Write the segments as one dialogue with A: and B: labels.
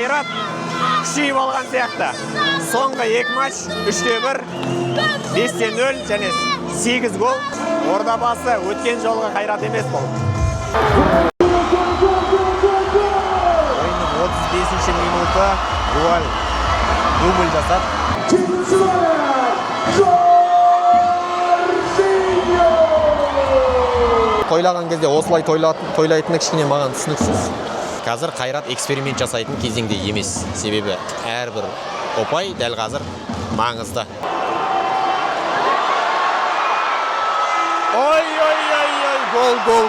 A: Қайрат күшейіп алған сияқты. Соңғы 2 матч 3-1, 5-0 және 8 гол. Ордабасы өткен жолғы Қайрат емес бұл. Ойынның 35-ші минуты гол дубль жасап. Тойлаған кезде осылай тойлайтыны кішкене маған түсініксіз. Қазір Қайрат эксперимент жасайтын кезеңде емес. Себебі әрбір ұпай дәл қазір маңызды. Ой,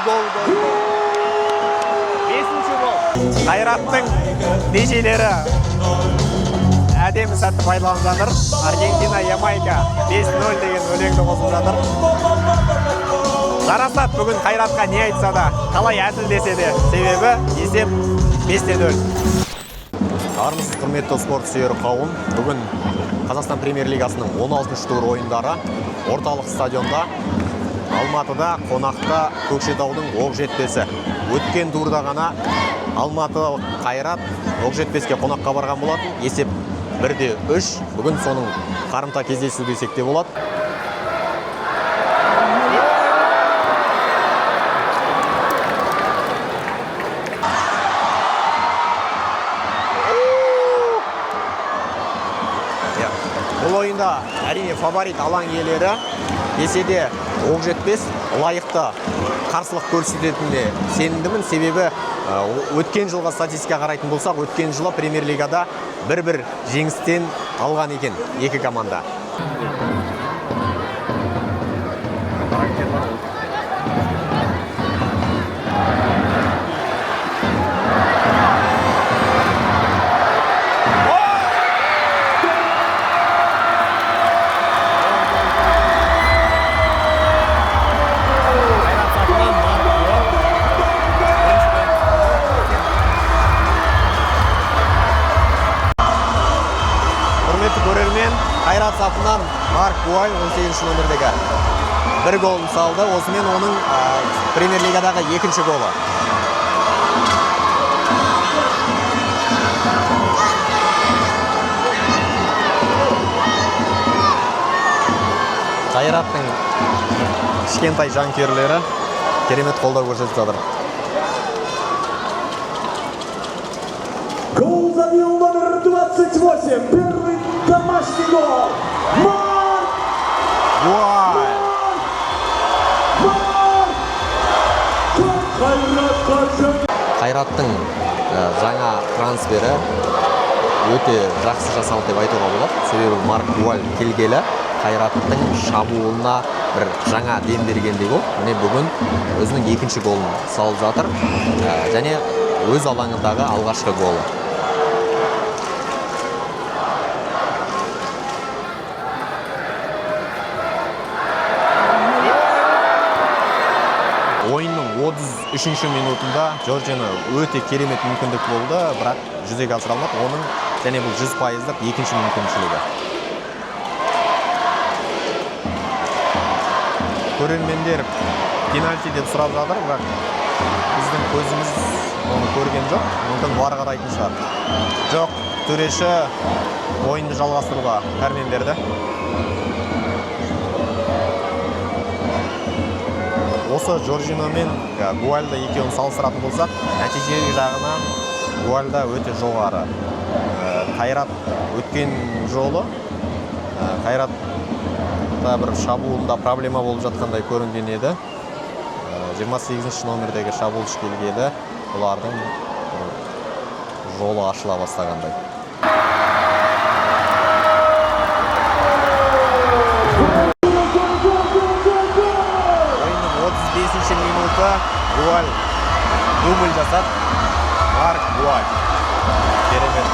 A: гол. 5-ші гол. Қайраттың нәтижелері әдемі сәтті пайдаланып жатыр. Аргентина, Ямайка 5-0 деген өлеңді қосып жатыр. Жарасат бүгін Қайратқа не айтса да, қалай әділ десе де, себебі есеп 5-0. Армысыз құрметті спорт сүйер қауым. Бүгін Қазақстан Премьер-лигасының 16-шы тур ойындары орталық стадионда, Алматыда қонақта Көкшетаудың Оқжетпесі. Өткен турда ғана Алматылық Қайрат Оқжетпеске қонаққа барған болатын. Есеп 1-3. Бүгін соның қарымта кездесу десек те болады. Бұл ойында әрине фаворит алаң иелері, десе де Оқжетпес лайықты қарсылық көрсететініне сенімдімін. Себебі өткен жылға статистика қарайтын болсақ, өткен жылы Премьер-лигада 1-1 жеңістен алған екен екі команда. Қайрат сапынан Марк Буай 18-ші номердегі 1 голын салды. Осымен оның Премьер-лигадағы 2-ші голы. Қайраттың кішкентай жанкүйерлері керемет қолдау көрсетіп жатыр.
B: Гол забил номер 28. Первый домашний гол. Марк
A: Буай. Қайраттың жаңа трансфері өте жақсы жасалды деп айтуға болады. Себебі Марк Буай келгелі Қайраттың шабуылына бір жаңа дем бергендей болып, міне бүгін өзінің 2-ші голын салып жатыр. Және өз алаңындағы алғашқы голы. Ойынның 33-ші минутында Жоржина өте керемет мүмкіндік болды, бірақ жүзеге асыра алмады. Оның және бұл 100%-лық 2-ші мүмкіншілігі. Көрермендер пенальти деп сұрап жатыр, бірақ біздің көзіміз оны көрген жоқ. Мүмкін бар қарайтын шығар. Жоқ, төреші ойынды жалғастыруға пәрмен берді. Осы Жоржино мен Буальда екеуін салыстыратын болсақ, нәтиже жағынан Буальда өте жоғары. Қайрат өткен жолы Қайратта бір шабуылында проблема болып жатқандай көрінген еді. 28-ші номердегі шабуылшы келгелі бұлардың жолы ашыла бастағандай. Ойынның 35-ші минуты Буай дубль жасап, Марк Буай. Керемет.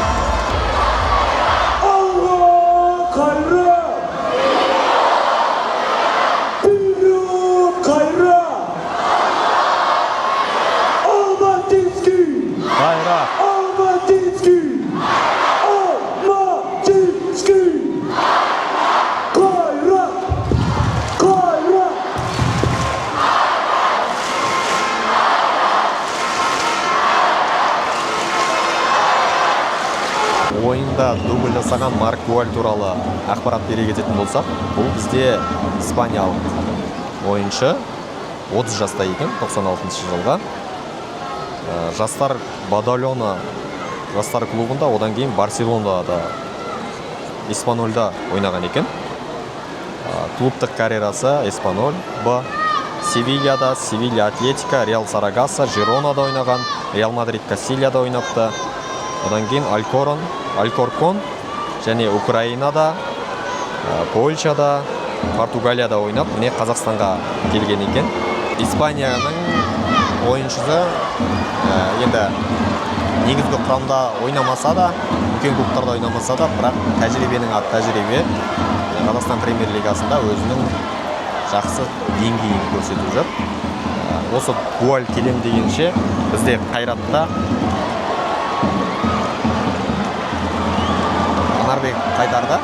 A: ойында дубль жасаған Марк Гуаль туралы ақпарат бере кететін болсақ, бұл бізде испаниялық ойыншы, 30 жаста екен, 96 жылға. Жастар Бадалона жастар клубында, одан кейін Барселонада, Испанольда ойнаған екен. Клубтық карьерасы Испаноль, Севильяда, Севилья Атлетика, Реал Сарагаса, Жиронада ойнаған, Реал Мадрид Кастильяда ойнапты. Одан кейін Алькоркон және Украинада, Польшада, Португалияда ойнап, міне Қазақстанға келген екен. Испанияның ойыншысы енді негізгі құрамда ойнамаса да, үлкен клубтарда ойнамаса да, бірақ тәжірибенің тәжірибе Қазақстан премьер-лигасында өзінің жақсы деңгейін көрсетіп жүр. Осы Гуаль келем дегенше бізде Қайратта Анарбек қайтарда,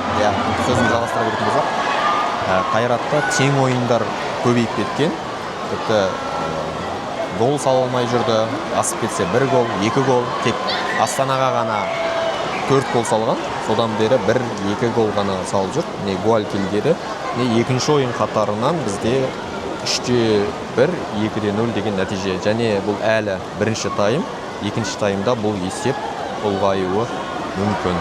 A: сөзін жалғастыра беретін болсақ, Қайратта тең ойындар көбейіп кеткен. Тіпті гол сала алмай жүрді, асып кетсе 1 гол, 2 гол, тек Астанаға ғана 4 гол салған. Содан бері 1-2 гол ғана салып жүр. Не Гуаль келгелі, не екінші ойын қатарынан бізде 3-1, 2-0 деген нәтиже. Және бұл әлі бірінші тайм, екінші таймда бұл есеп ұлғаюы мүмкін.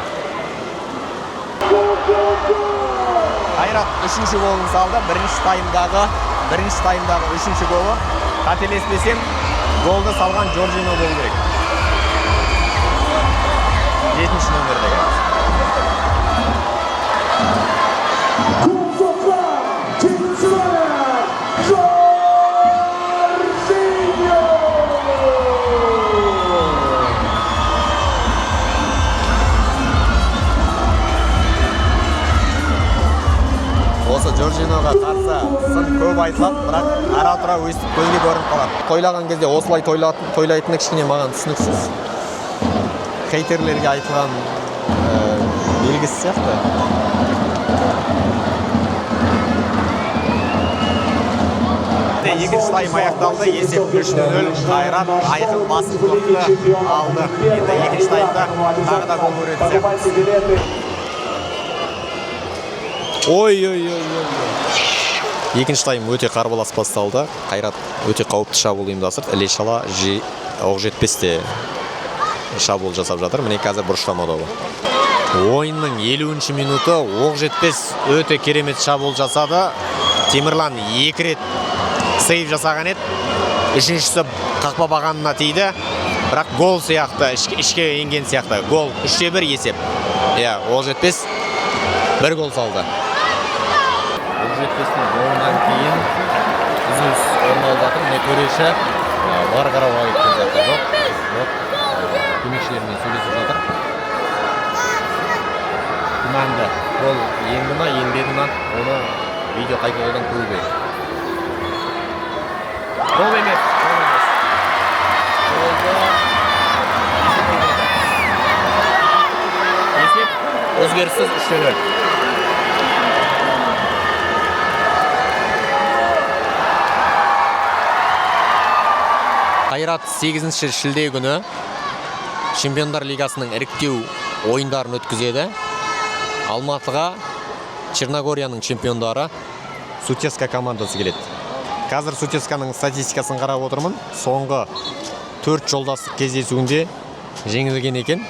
A: Қайрат 3-ші голын салды. Бірінші таймдағы 3-ші голы. Қателеспесем, голды салған Жоржино болу керек. 7-ші номердегі. Осы Жоржиноға қарсы сын көп айтылады, бірақ ара-тұра өстіп көзге көрініп қалады. Тойлаған кезде осылай тойлайтыны кішкене маған түсініксіз. Хейтерлерге айтылған белгісі сияқты. Екінші тайм аяқталды, есеп 3-0, Қайрат айқын басымдықты алды. Енді екінші таймда тағы да гол көретін сияқты. Екінші тайм өте қарбалас басталды. Қайрат өте қауіпті шабуыл ұйымдастырды. Іле-шала Оқжетпесте шабуыл жасап жатыр. Міне қазір бұрыштамада ол. Ойынның 50-ші минуты Оқжетпес өте керемет шабуыл жасады. Темірлан 2 рет сейв жасаған еді. Үшіншісі қақпа бағанына тиді. Бірақ гол сияқты, ішке енген сияқты. Гол 3-1 есеп. Оқжетпес 1 гол салды. Оқжетпестің голынан кейін үзіліс орын алып жатыр. Міне төреші бар қарауға кеткен жатыр. Жоқ. Көмекшілермен сөйлесіп жатыр. Күмәнді гол енді ма, енбеді ма, оны видео қайталаудан көру керек. Гол емес. Есеп өзгеріссіз 3-0. Қайрат 8-ші шілде күні Чемпиондар лигасының іріктеу ойындарын өткізеді. Алматыға Черногорияның чемпиондары Сутеска командасы келеді. Қазір Сутесканың статистикасын қарап отырмын. Соңғы 4 жолдастық кездесуінде жеңілген екен.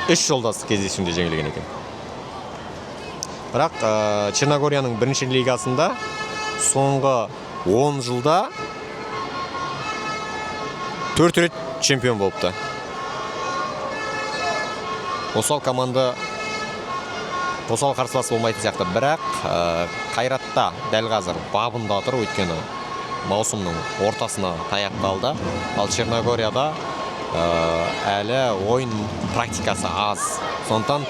A: 3 жолдастық кездесуінде жеңілген екен. Бірақ Черногорияның бірінші лигасында соңғы 10 жылда 4 рет чемпион болыпты. Осал команда осал қарсылас болмайтын сияқты, бірақ Қайратта дәл қазір бабында тұр, өйткені маусымның ортасына таяп қалды. Ал Черногорияда әлі ойын практикасы аз. Сондықтан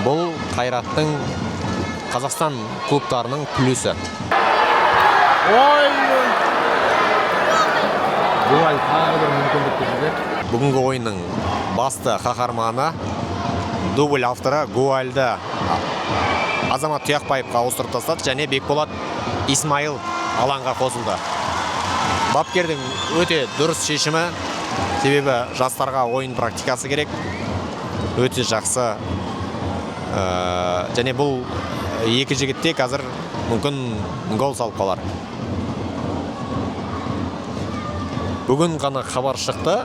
A: бұл Қайраттың Қазақстан клубтарының плюсы. Бүгінгі ойынның басты қаһарманы дубль авторы Гуальды Азамат Тұяқбаевқа ауыстырып тастады, және Бекболат Исмаил алаңға қосылды. Бапкердің өте дұрыс шешімі, себебі жастарға ойын практикасы керек. өте жақсы. Және бұл екі жігітте қазір мүмкін гол салып қалар. Бүгін ғана хабар шықты.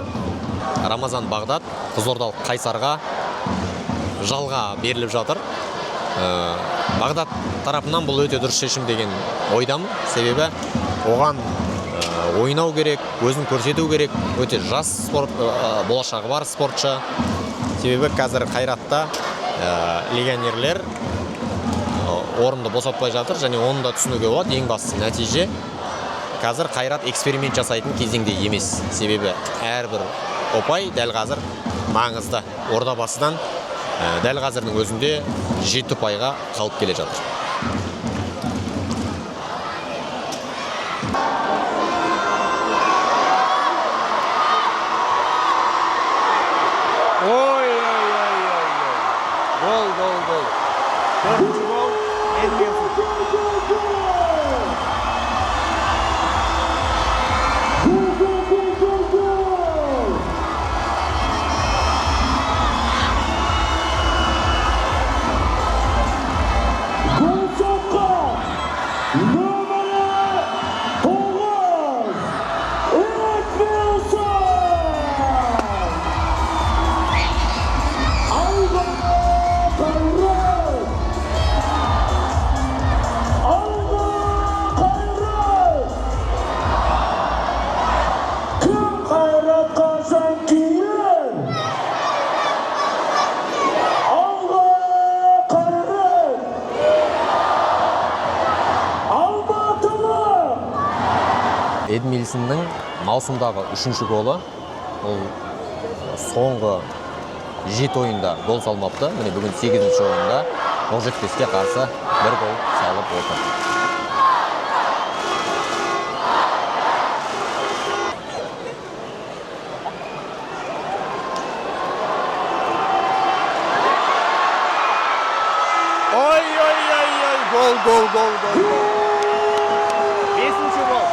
A: Рамазан Бағдат Қызылордалық Қайсарға жалға беріліп жатыр. Бағдат тарапынан бұл өте дұрыс шешім деген ойдамын. Себебі оған ойнау керек, өзін көрсету керек. Өте жас болашағы бар спортшы. Себебі қазір Қайратта легионерлер орынды босатпай жатыр, және оны да түсінуге болады. Ең бастысы нәтиже. Қазір Қайрат эксперимент жасайтын кезеңде емес. Себебі әрбір ұпай дәл қазір маңызды. Ордабасыдан дәл қазірдің өзінде 7 ұпайға қалып келе жатыр. Гол. Төртінші гол. Эдмилсонның маусымдағы 3-ші голы. Ол соңғы 7 ойында гол салмапты. Міне бүгін 8-ші ойында Оқжетпеске қарсы 1 гол салып отыр. Гол. 5-ші гол.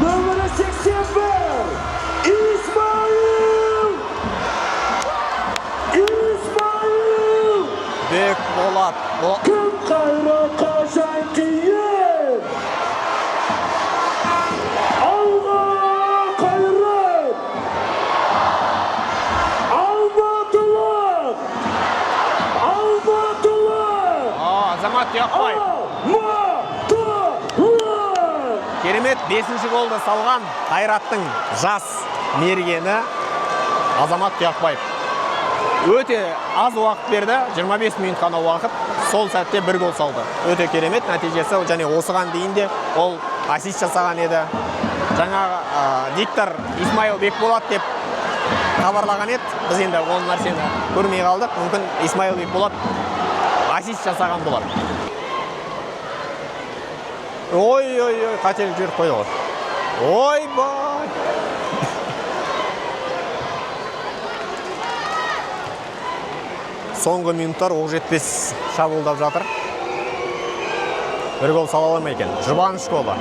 B: Номері 81 İsmail!
A: Бекболат.
B: Кім Қайрат қашан кейін? Алға Қайрат! Алматылық!
A: Азамат Тұяқбаев. Керемет 5-ші голды салған Қайраттың жас мергені Азамат Тұяқбаев. Өте аз уақыт берді, 25 минут қана уақыт, сол сәтте 1 гол салды. Өте керемет нәтижесі, және осыған дейін де ол ассист жасаған еді. Жаңа диктор Исмаил Бекболат деп хабарлаған еді. Біз енді ол нәрсені көрмей қалдық. Мүмкін Исмаил Бекболат ассист жасаған болар. Ой, қателік жіберіп қойды ғой. Ойбай! Соңғы минуттар Оқжетпес шабуылдап жатыр. 1 гол сала алмай екен. Жұбаныш голы.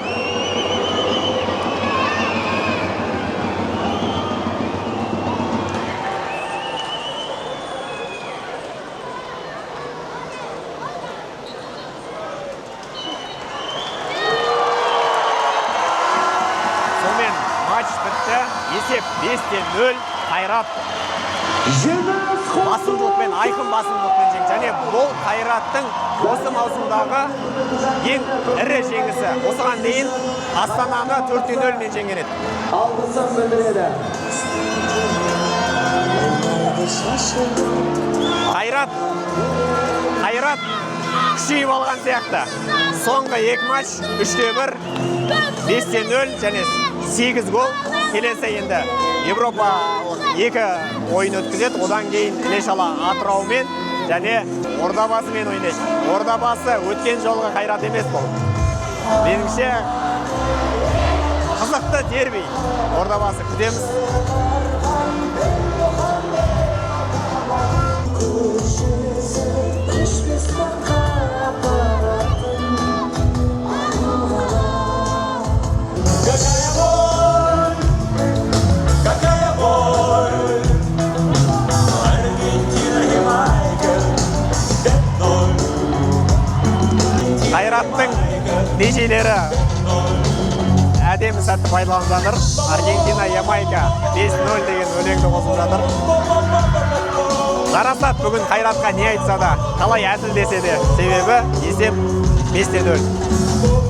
A: Есеп 5-0 Қайрат басымдылықпен, айқын басымдылықпен жеңді. Және бұл Қайраттың осы маусымдағы ең ірі жеңісі. Осыған дейін Астананы 4-0 мен жеңген еді.
B: Алғысын білдіреді.
A: Қайрат күшейіп алған сияқты. Соңғы 2 матч 3-1, 5-0 және 8 гол. Келесі енді Европа 2 ойын өткізеді. Одан кейін Іле-шала Атыраумен және Ордабасымен ойнайды. Ордабасы өткен жолғы Қайрат емес бұл. Меніңше қызықты дерби. Ордабасы күтеміз. қайраттың нежелері әдемі сәтті пайдаланып жатыр. Аргентина, Ямайка 5-0 деген өлеңді қосып жатыр. Жарасат бүгін қайратқа не айтса да, қалай әсілдесе де, себебі есеп 5-0.